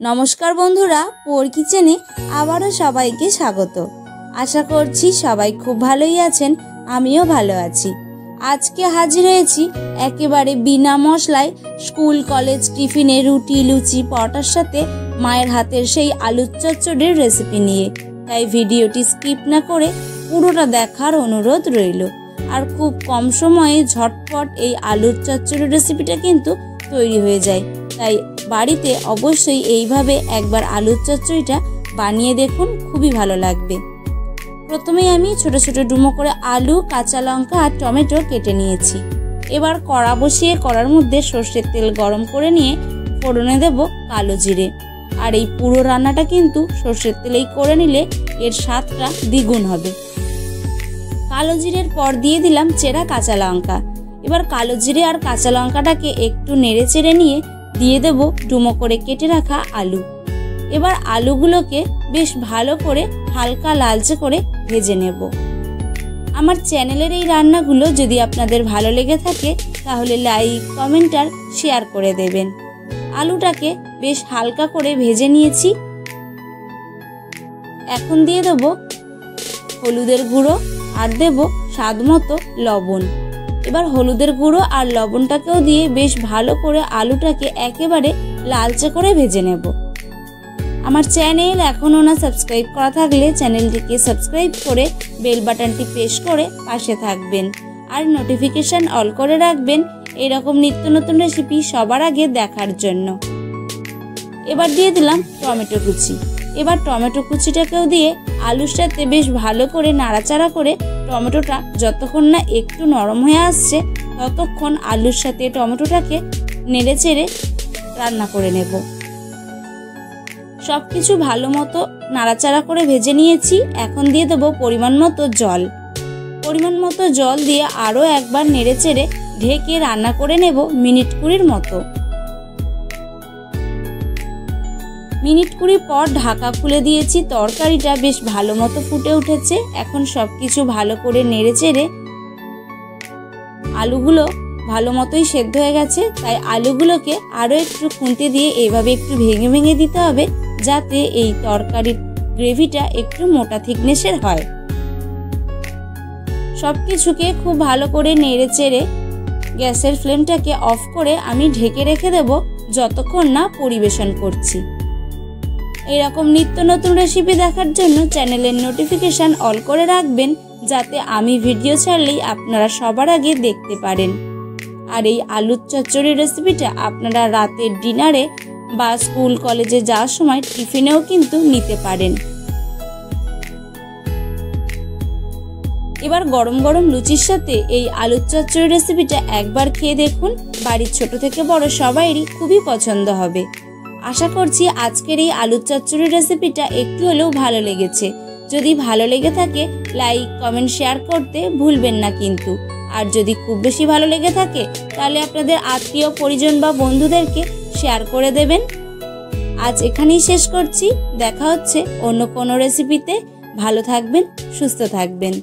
नमस्कार बंधुरा पोर किचेने आबारो सबाइके स्वागत। आशा करछि सबाई खूब भालोई आछेन, आमिओ भालो आछि। आजके हाजिर हयेछि एकेबारे बिना मशलाय स्कूल कलेज टिफिने रुटी लुचि परोटार साथे मायेर हातेर सेई आलुर चच्चड़िर रेसिपि निये। ताई भिडियोटी स्किप ना करे पुरोटा देखार अनुरोध रइलो। आर खूब कम समये झटपट एई आलुर चच्चड़िर रेसिपिटा किन्तु तैरी हये जाय। ताई बाड़ीते अवश्यई एइभाবে एकबार आलुर चच्चड़िटा बानिये देखुन, खूबই ভালো লাগবে। प्रथमेই আমি ছোট ছোট ডুমো করে আলু, কাঁচা লঙ্কা আর টমেটো কেটে নিয়েছি। এবার কড়া বসিয়ে কড়ার মধ্যে সরষের তেল গরম করে নিয়ে ফোড়নে দেব কালো জিরে। আর এই পুরো রান্নাটা কিন্তু সরষের তেলেই করে নিলে এর স্বাদটা দ্বিগুণ হবে। কালো জিরের পর দিয়ে দিলাম চেরা কাঁচা লঙ্কা। এবার কালো জিরে আর কাঁচা লঙ্কাটাকে একটু নেড়ে চেড়ে নিয়ে দিয়ে দেব ডুমো করে কেটে রাখা আলু। এবার আলুগুলোকে বেশ ভালো করে হালকা লালচে করে ভেজে নেব। আমার চ্যানেলের এই রান্নাগুলো যদি আপনাদের ভালো লেগে থাকে তাহলে লাইক, কমেন্ট আর শেয়ার করে দেবেন। আলুটাকে বেশ হালকা করে ভেজে নিয়েছি। এখন দিয়ে দেব হলুদের গুঁড়ো আর দেব স্বাদমতো লবণ। এবার হলুদের গুঁড়ো আর লবণটাকেও দিয়ে বেশ ভালো করে আলুটাকে একেবারে লালচে করে ভেজে নেব। আমার চ্যানেল এখনো না সাবস্ক্রাইব করা থাকলে চ্যানেলটিকে সাবস্ক্রাইব করে বেল বাটনটি প্রেস করে পাশে থাকবেন আর নোটিফিকেশন অল করে রাখবেন এরকম নিত্য নতুন রেসিপি সবার আগে দেখার জন্য। এবার দিয়ে দিলাম টমেটো কুচি। এবার টমেটো কুচিটাকেও দিয়ে আলুর সাথে বেশ ভালো করে নাড়াচাড়া করে টমেটোটা যতক্ষণ না একটু নরম হয়ে আসছে ততক্ষণ আলুর সাথে টমেটোটাকে নেড়ে চেড়ে রান্না করে নেব। সব কিছু ভালো মতো নাড়াচাড়া করে ভেজে নিয়েছি। এখন দিয়ে দেবো পরিমাণ মতো জল। পরিমাণ মতো জল দিয়ে আরও একবার নেড়ে চেড়ে ঢেকে রান্না করে নেব মিনিট 20 মতো। মিনিট 20 পর ঢাকা খুলে দিয়েছি। তরকারিটা বেশ ভালো মতো ফুটে উঠেছে। এখন সব কিছু ভালো করে নেড়ে চেড়ে আলুগুলো ভালো মতোই সেদ্ধ হয়ে গেছে। তাই আলুগুলোকে আরও একটু খুন্তি দিয়ে এইভাবে একটু ভেঙে ভেঙে দিতে হবে যাতে এই তরকারির গ্রেভিটা একটু মোটা থিকনেসের হয়। সব কিছুকে খুব ভালো করে নেড়ে চেড়ে গ্যাসের ফ্লেমটাকে অফ করে আমি ঢেকে রেখে দেব যতক্ষণ না পরিবেশন করছি। এরকম নিত্য নতুন রেসিপি দেখার জন্য চ্যানেলের নোটিফিকেশন অল করে রাখবেন যাতে আমি ভিডিও ছাড়লেই আপনারা সবার আগে দেখতে পারেন। আর এই আলুর চচ্চড়ি রেসিপিটা আপনারা রাতের ডিনারে বা স্কুল কলেজে যাওয়ার সময় টিফিনেও কিন্তু নিতে পারেন। এবার গরম গরম লুচির সাথে এই আলুর চচ্চড়ি রেসিপিটা একবার খেয়ে দেখুন, বাড়ির ছোট থেকে বড় সবাইরই খুবই পছন্দ হবে। আশা করছি আজকের এই আলুর চচ্চড়ি রেসিপিটা একটু হলেও ভালো লেগেছে। যদি ভালো লেগে থাকে লাইক, কমেন্ট, শেয়ার করতে ভুলবেন না কিন্তু। আর যদি খুব বেশি ভালো লেগে থাকে তাহলে আপনাদের আত্মীয় পরিজন বা বন্ধুদেরকে শেয়ার করে দেবেন। আজ এখানেই শেষ করছি। দেখা হচ্ছে অন্য কোনো রেসিপিতে। ভালো থাকবেন, সুস্থ থাকবেন।